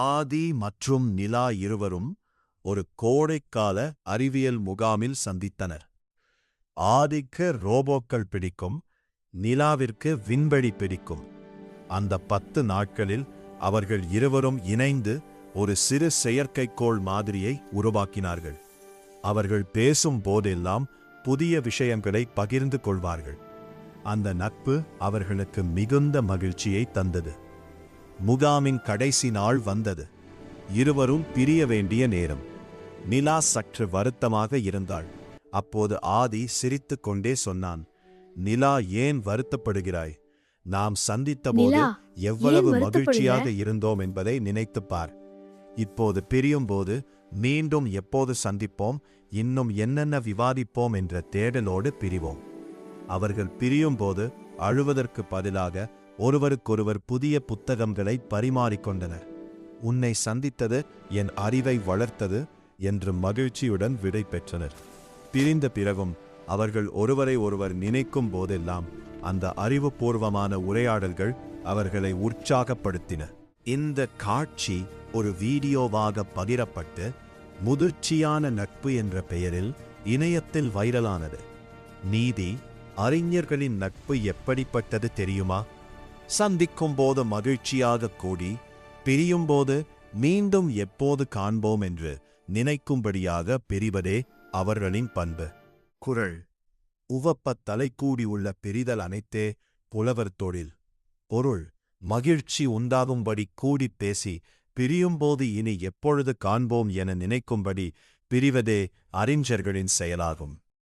ஆதி மற்றும் நிலா இருவரும் ஒரு கோடைக்கால அறிவியல் முகாமில் சந்தித்தனர். ஆதிக்கு ரோபோக்கள் பிடிக்கும், நிலாவிற்கு விண்வெளி பிடிக்கும். அந்த 10 நாட்களில் அவர்கள் இருவரும் இணைந்து ஒரு சிறு செயற்கைக்கோள் மாதிரியை உருவாக்கினார்கள். அவர்கள் பேசும் போதெல்லாம் புதிய விஷயங்களை பகிர்ந்து கொள்வார்கள். அந்த நட்பு அவர்களுக்கு மிகுந்த மகிழ்ச்சியை தந்தது. முகாமின் கடைசி நாள் வந்தது. இருவரும் பிரிய வேண்டிய நேரம். நிலா சற்று வருத்தமாக இருந்தாள். அப்போது ஆதி சிரித்துக் கொண்டே சொன்னான், நிலா, ஏன் வருத்தப்படுகிறாய்? நாம் சந்தித்தபோது எவ்வளவு மகிழ்ச்சியாக இருந்தோம் என்பதை நினைத்துப்பார். இப்போது பிரியும்போது மீண்டும் எப்போது சந்திப்போம், இன்னும் என்னென்ன விவாதிப்போம் என்ற தேடலோடு பிரிவோம். அவர்கள் பிரியும்போது அழுவதற்கு பதிலாக ஒருவருக்கொருவர் புதிய புத்தகங்களை பரிமாறிக்கொண்டனர். உன்னை சந்தித்தது என் அறிவை வளர்த்தது என்று மகிழ்ச்சியுடன் விடை பெற்றனர். பிரிந்த பிறகும் அவர்கள் ஒருவரை ஒருவர் நினைக்கும் போதெல்லாம் அந்த அறிவுபூர்வமான உரையாடல்கள் அவர்களை உற்சாகப்படுத்தின. இந்த காட்சி ஒரு வீடியோவாக பகிரப்பட்டு முதிர்ச்சியான நட்பு என்ற பெயரில் இணையத்தில் வைரலானது. நீதி, அறிஞர்களின் நட்பு எப்படிப்பட்டது தெரியுமா? சந்திக்கும் போது மகிழ்ச்சியாக கூடி, பிரியும்போது மீண்டும் எப்போது காண்போம் என்று நினைக்கும்படியாக பிரிவதே அவர்களின் பண்பு. குறள்: உவப்பத் தலைக்கூடி உள்ள பிரிதல் அனைத்தே புலவர் தொழில். பொருள்: மகிழ்ச்சி உண்டாகும்படி கூடிப் பேசி, பிரியும்போது இனி எப்பொழுது காண்போம் என நினைக்கும்படி பிரிவதே அறிஞர்களின் செயலாகும்.